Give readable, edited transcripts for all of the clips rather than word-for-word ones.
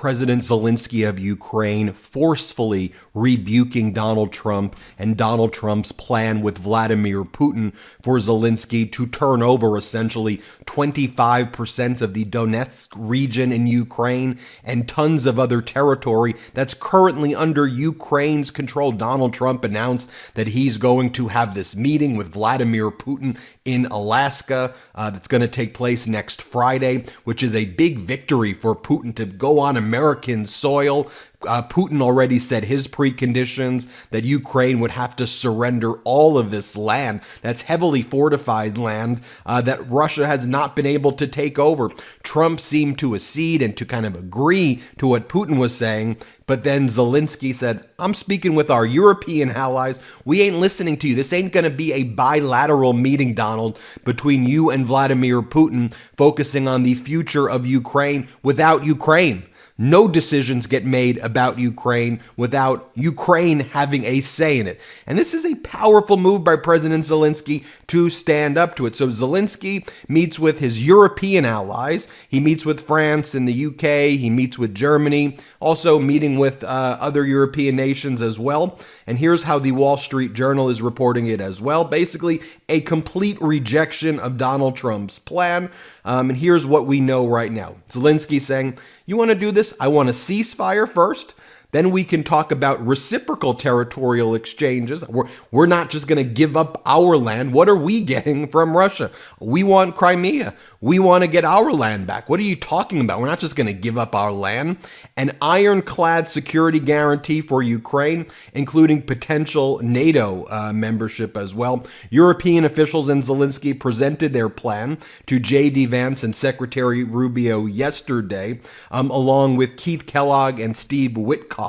President Zelenskyy of Ukraine forcefully rebuking Donald Trump and Donald Trump's plan with Vladimir Putin for Zelenskyy to turn over essentially 25% of the Donetsk region in Ukraine and tons of other territory that's currently under Ukraine's control. Donald Trump announced that he's going to have this meeting with Vladimir Putin in Alaska that's going to take place next Friday, which is a big victory for Putin to go on American soil. Putin already set his preconditions that Ukraine would have to surrender all of this land that's heavily fortified land that Russia has not been able to take over. Trump seemed to accede and to kind of agree to what Putin was saying, but then Zelenskyy said, I'm speaking with our European allies. We ain't listening to you. This ain't going to be a bilateral meeting, Donald, between you and Vladimir Putin, focusing on the future of Ukraine without Ukraine. No decisions get made about Ukraine without Ukraine having a say in it. And this is a powerful move by President Zelenskyy to stand up to it. So Zelenskyy meets with his European allies. He meets with France and the UK. He meets with Germany, also meeting with other European nations as well. And here's how the Wall Street Journal is reporting it as well. Basically, a complete rejection of Donald Trump's plan. And here's what we know right now. Zelenskyy saying, you want to do this? I want a ceasefire first. Then we can talk about reciprocal territorial exchanges. We're not just going to give up our land. What are we getting from Russia? We want Crimea. We want to get our land back. What are you talking about? We're not just going to give up our land. An ironclad security guarantee for Ukraine, including potential NATO membership as well. European officials and Zelenskyy presented their plan to J.D. Vance and Secretary Rubio yesterday, along with Keith Kellogg and Steve Witkoff.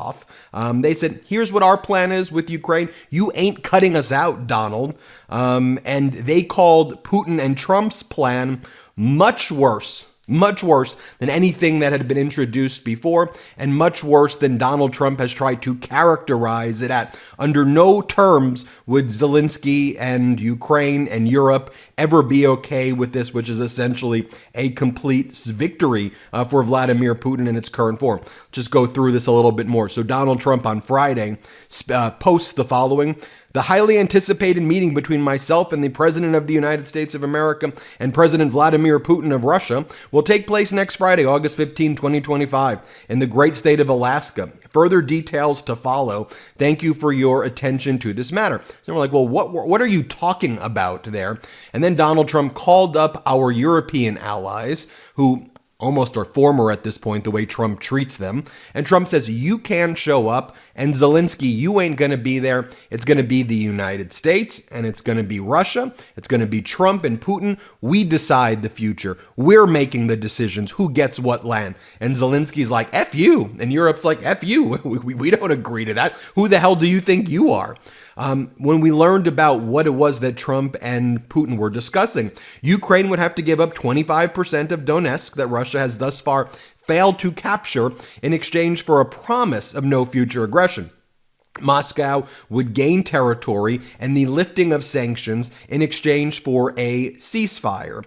They said, here's what our plan is with Ukraine. You ain't cutting us out, Donald. And they called Putin and Trump's plan much worse than anything that had been introduced before, and much worse than Donald Trump has tried to characterize it at. Under no terms would Zelenskyy and Ukraine and Europe ever be okay with this, which is essentially a complete victory for Vladimir Putin in its current form. Just go through this a little bit more. So Donald Trump on Friday posts the following. The highly anticipated meeting between myself and the President of the United States of America and President Vladimir Putin of Russia will take place next Friday, August 15, 2025, in the great state of Alaska. Further details to follow. Thank you for your attention to this matter. So we're like, well, what are you talking about there? And then Donald Trump called up our European allies, who almost are former at this point, the way Trump treats them. And Trump says, you can show up, and Zelenskyy, you ain't going to be there. It's going to be the United States, and it's going to be Russia. It's going to be Trump and Putin. We decide the future. We're making the decisions, who gets what land. And Zelensky's like, F you. And Europe's like, F you. We don't agree to that. Who the hell do you think you are? When we learned about what it was that Trump and Putin were discussing, Ukraine would have to give up 25% of Donetsk that Russia has thus far failed to capture in exchange for a promise of no future aggression. Moscow would gain territory and the lifting of sanctions in exchange for a ceasefire.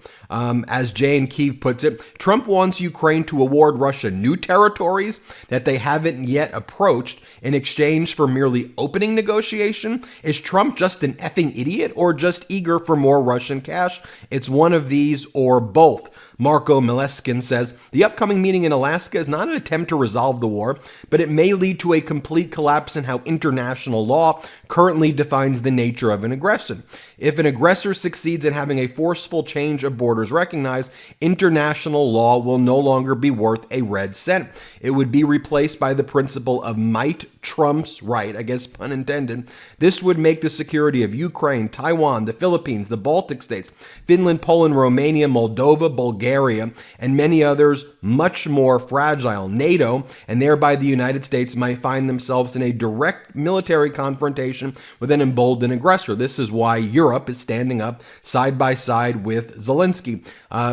As Jay and Kiev puts it, Trump wants Ukraine to award Russia new territories that they haven't yet approached in exchange for merely opening negotiation. Is Trump just an effing idiot or just eager for more Russian cash? It's one of these or both. Marco Mileskin says, the upcoming meeting in Alaska is not an attempt to resolve the war, but it may lead to a complete collapse in how international law currently defines the nature of an aggression. If an aggressor succeeds in having a forceful change of borders recognized, international law will no longer be worth a red cent. It would be replaced by the principle of might trumps right, I guess pun intended. This would make the security of Ukraine, Taiwan, the Philippines, the Baltic states, Finland, Poland, Romania, Moldova, Bulgaria, and many others much more fragile. NATO, and thereby the United States, might find themselves in a direct military confrontation with an emboldened aggressor. This is why Europe is standing up side by side with Zelenskyy.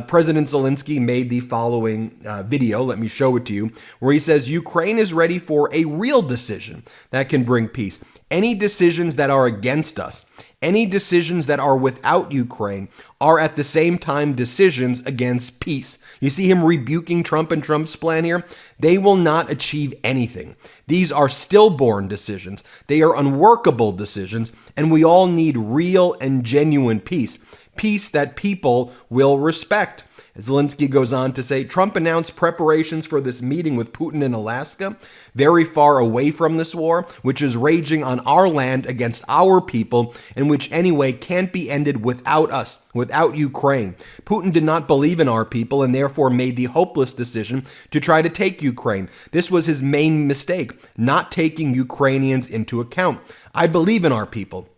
President Zelenskyy made the following video, let me show it to you, where he says Ukraine is ready for a real decision that can bring peace. Any decisions that are against us, Any decisions that are without Ukraine are at the same time decisions against peace. You see him rebuking Trump and Trump's plan here? They will not achieve anything. These are stillborn decisions. They are unworkable decisions, and we all need real and genuine peace. Peace that people will respect. Zelenskyy goes on to say, Trump announced preparations for this meeting with Putin in Alaska, very far away from this war, which is raging on our land against our people, and which anyway can't be ended without us, without Ukraine. Putin did not believe in our people and therefore made the hopeless decision to try to take Ukraine. This was his main mistake, not taking Ukrainians into account. I believe in our people.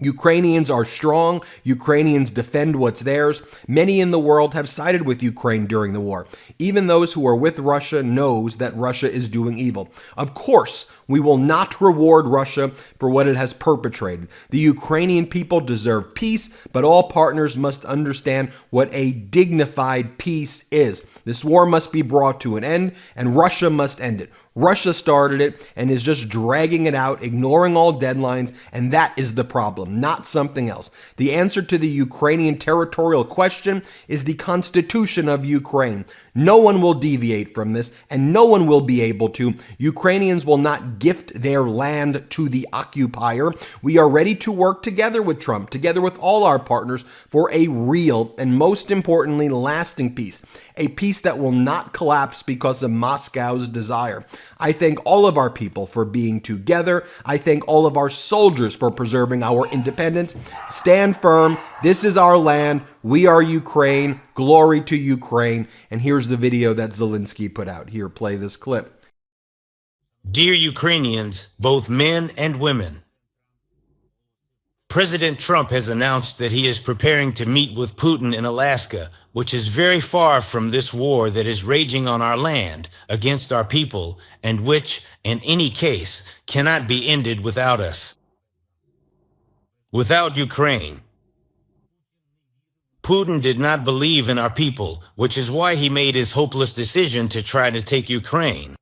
Ukrainians are strong. Ukrainians defend what's theirs. Many in the world have sided with Ukraine during the war. Even those who are with Russia knows that Russia is doing evil. Of course, we will not reward Russia for what it has perpetrated. The Ukrainian people deserve peace, but all partners must understand what a dignified peace is. This war must be brought to an end, and Russia must end it. Russia started it and is just dragging it out, ignoring all deadlines, and that is the problem, not something else. The answer to the Ukrainian territorial question is the Constitution of Ukraine. No one will deviate from this, and no one will be able to. Ukrainians will not gift their land to the occupier. We are ready to work together with Trump, together with all our partners, for a real and most importantly, lasting peace. A peace that will not collapse because of Moscow's desire. I thank all of our people for being together. I thank all of our soldiers for preserving our independence. Stand firm. This is our land. We are Ukraine. Glory to Ukraine. And here's the video that Zelenskyy put out. Here, play this clip. Dear Ukrainians, both men and women, President Trump has announced that he is preparing to meet with Putin in Alaska, which is very far from this war that is raging on our land against our people, and which, in any case, cannot be ended without us. Without Ukraine. Putin did not believe in our people, which is why he made his hopeless decision to try to take Ukraine.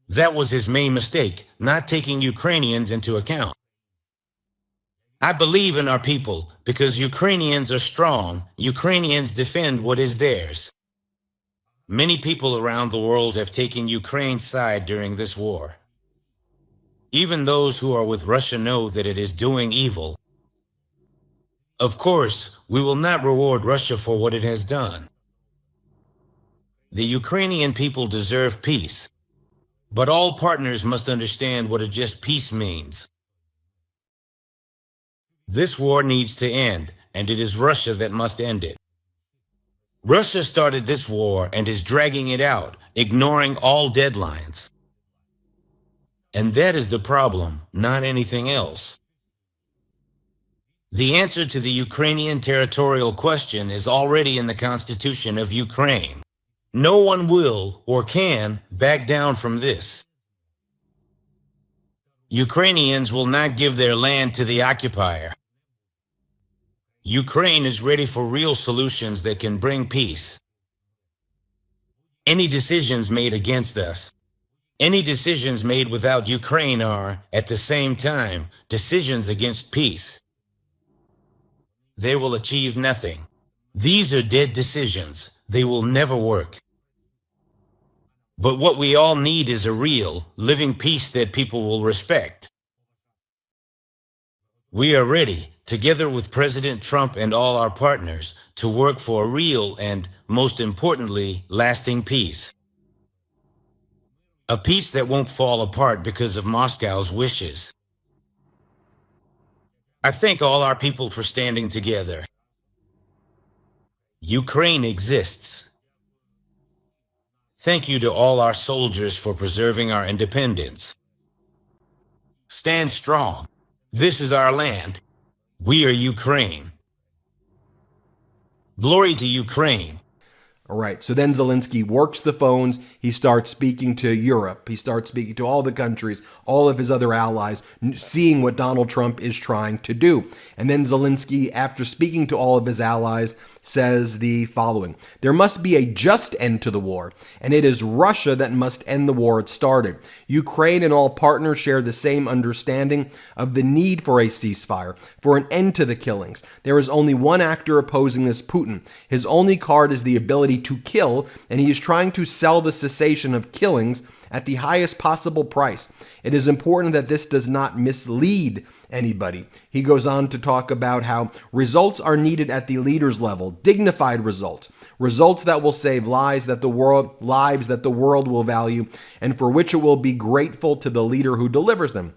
That was his main mistake, not taking Ukrainians into account. I believe in our people because Ukrainians are strong. Ukrainians defend what is theirs. Many people around the world have taken Ukraine's side during this war. Even those who are with Russia know that it is doing evil. Of course, we will not reward Russia for what it has done. The Ukrainian people deserve peace, but all partners must understand what a just peace means. This war needs to end, and it is Russia that must end it. Russia started this war and is dragging it out, ignoring all deadlines. And that is the problem, not anything else. The answer to the Ukrainian territorial question is already in the Constitution of Ukraine. No one will or can back down from this. Ukrainians will not give their land to the occupier. Ukraine is ready for real solutions that can bring peace. Any decisions made against us, any decisions made without Ukraine are, at the same time, decisions against peace. They will achieve nothing. These are dead decisions. They will never work. But what we all need is a real, living peace that people will respect. We are ready, together with President Trump and all our partners, to work for a real and, most importantly, lasting peace. A peace that won't fall apart because of Moscow's wishes. I thank all our people for standing together. Ukraine exists. Thank you to all our soldiers for preserving our independence. Stand strong. This is our land. We are Ukraine. Glory to Ukraine. All right, so then Zelenskyy works the phones. He starts speaking to Europe. He starts speaking to all the countries, all of his other allies, seeing what Donald Trump is trying to do. And then Zelenskyy, after speaking to all of his allies, says the following: "There must be a just end to the war, and it is Russia that must end the war it started. Ukraine and all partners share the same understanding of the need for a ceasefire, for an end to the killings. There is only one actor opposing this, Putin. His only card is the ability to kill, and he is trying to sell the cessation of killings at the highest possible price. It is important that this does not mislead anybody." He goes on to talk about how results are needed at the leaders level, dignified results, results that will save lives that the world will value, and for which it will be grateful to the leader who delivers them.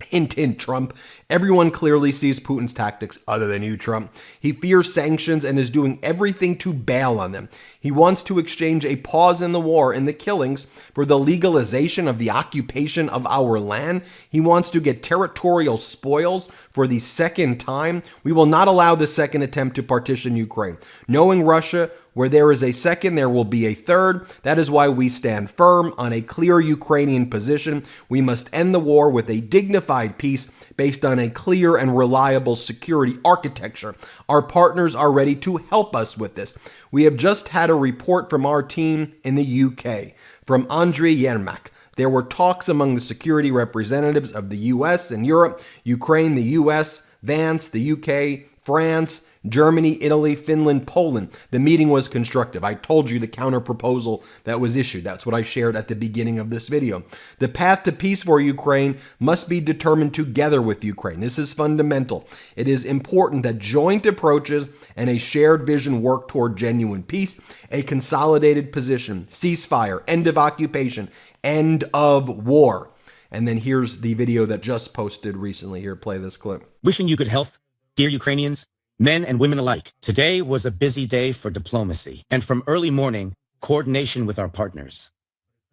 Hint, hint, Trump. Everyone clearly sees Putin's tactics, other than you, Trump. He fears sanctions and is doing everything to bail on them. He wants to exchange a pause in the war and the killings for the legalization of the occupation of our land. He wants to get territorial spoils for the second time. We will not allow the second attempt to partition Ukraine. Knowing Russia, where there is a second, there will be a third. That is why we stand firm on a clear Ukrainian position. We must end the war with a dignified peace based on a clear and reliable security architecture. Our partners are ready to help us with this. We have just had a report from our team in the UK, from Andriy Yermak. There were talks among the security representatives of the US and Europe, Ukraine, the US, Vance, the UK, France, Germany, Italy, Finland, Poland. The meeting was constructive. I told you the counter-proposal that was issued. That's what I shared at the beginning of this video. The path to peace for Ukraine must be determined together with Ukraine. This is fundamental. It is important that joint approaches and a shared vision work toward genuine peace, a consolidated position, ceasefire, end of occupation, end of war. And then here's the video that just posted recently. Here, play this clip. Wishing you good health, dear Ukrainians, men and women alike. Today was a busy day for diplomacy, and from early morning, coordination with our partners.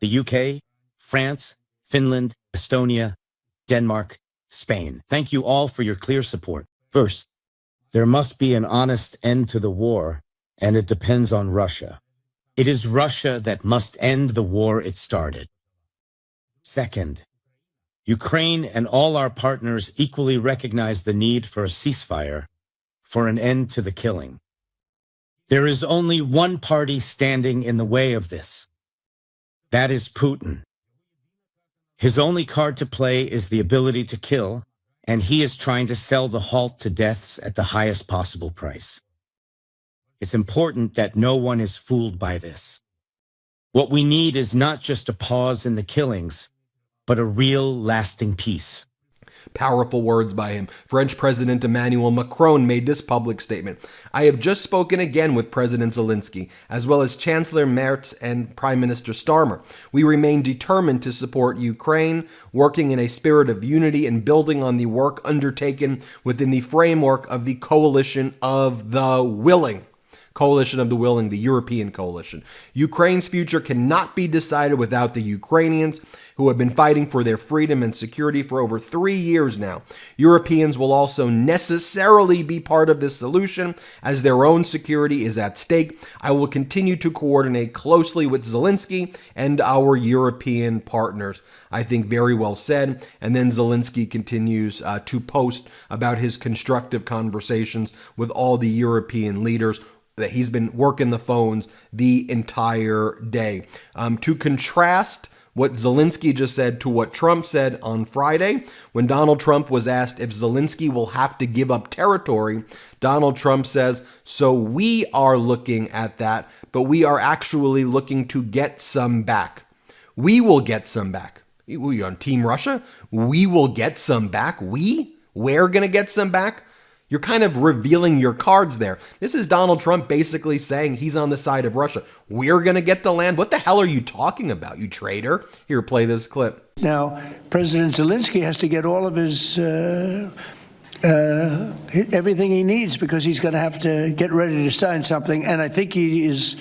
The UK, France, Finland, Estonia, Denmark, Spain. Thank you all for your clear support. First, there must be an honest end to the war, and it depends on Russia. It is Russia that must end the war it started. Second, Ukraine and all our partners equally recognize the need for a ceasefire, for an end to the killing. There is only one party standing in the way of this. That is Putin. His only card to play is the ability to kill, and he is trying to sell the halt to deaths at the highest possible price. It's important that no one is fooled by this. What we need is not just a pause in the killings, but a real lasting peace. Powerful words by him. French President Emmanuel Macron made this public statement: "I have just spoken again with President Zelenskyy, as well as Chancellor Merz and Prime Minister Starmer. We remain determined to support Ukraine, working in a spirit of unity and building on the work undertaken within the framework of the Coalition of the Willing." Coalition of the Willing, the European coalition. Ukraine's future cannot be decided without the Ukrainians, who have been fighting for their freedom and security for over 3 years now. Europeans will also necessarily be part of this solution, as their own security is at stake. I will continue to coordinate closely with Zelenskyy and our European partners. I think very well said. And then Zelenskyy continues to post about his constructive conversations with all the European leaders, that he's been working the phones the entire day. To contrast what Zelenskyy just said to what Trump said on Friday, when Donald Trump was asked if Zelenskyy will have to give up territory, Donald Trump says, "So we are looking at that, but we are actually looking to get some back. We will get some back." We on Team Russia? We will get some back? We're going to get some back? You're kind of revealing your cards there. This is Donald Trump basically saying he's on the side of Russia. We're going to get the land. What the hell are you talking about, you traitor? Here, play this clip. Now, President Zelenskyy has to get all of his everything he needs, because he's going to have to get ready to sign something, and I think he is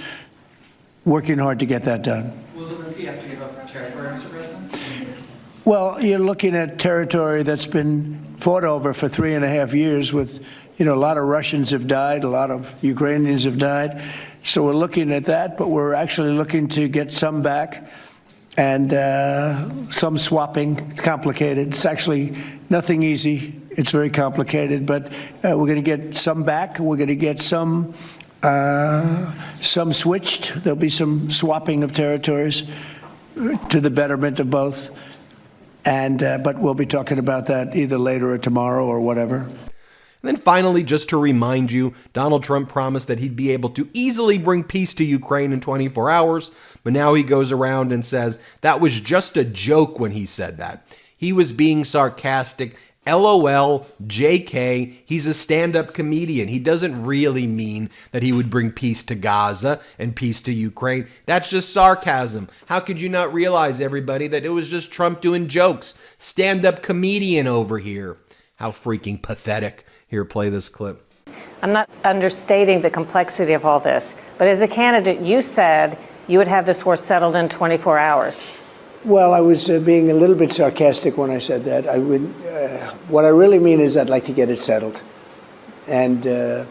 working hard to get that done. Will Zelenskyy have to give up territory, Mr. President? Well, you're looking at territory that's been fought over for 3.5 years with, a lot of Russians have died, a lot of Ukrainians have died. So we're looking at that, but we're actually looking to get some back and some swapping. It's complicated. It's actually nothing easy. It's very complicated, but we're going to get some back. We're going to get some Some switched. There'll be some swapping of territories to the betterment of both. But we'll be talking about that either later or tomorrow or whatever. And then finally, just to remind you, Donald Trump promised that he'd be able to easily bring peace to Ukraine in 24 hours, but now he goes around and says that was just a joke when he said that. He was being sarcastic. LOL, JK, he's a stand-up comedian. He doesn't really mean that he would bring peace to Gaza and peace to Ukraine. That's just sarcasm. How could you not realize, everybody, that it was just Trump doing jokes? Stand-up comedian over here. How freaking pathetic. Here, play this clip. I'm not understating the complexity of all this, but as a candidate, you said you would have this war settled in 24 hours. Well, I was being a little bit sarcastic when I said that. What I really mean is I'd like to get it settled, and I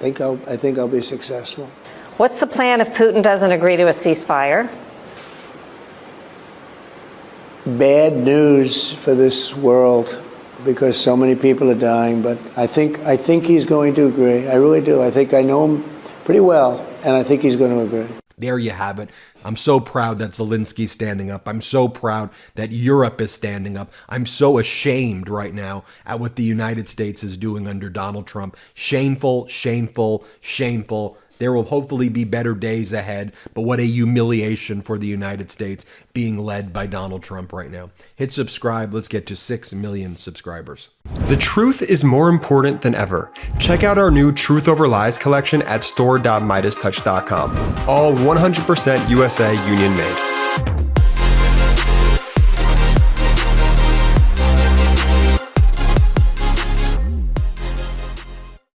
think I'll be successful. What's the plan if Putin doesn't agree to a ceasefire? Bad news for this world because so many people are dying. But I think he's going to agree. I really do. I think I know him pretty well, and I think he's going to agree. There you have it. I'm so proud that Zelensky's standing up. I'm so proud that Europe is standing up. I'm so ashamed right now at what the United States is doing under Donald Trump. Shameful, shameful, shameful. There will hopefully be better days ahead, but what a humiliation for the United States being led by Donald Trump right now. Hit subscribe. Let's get to 6 million subscribers. The truth is more important than ever. Check out our new Truth Over Lies collection at store.MeidasTouch.com. All 100% USA Union made.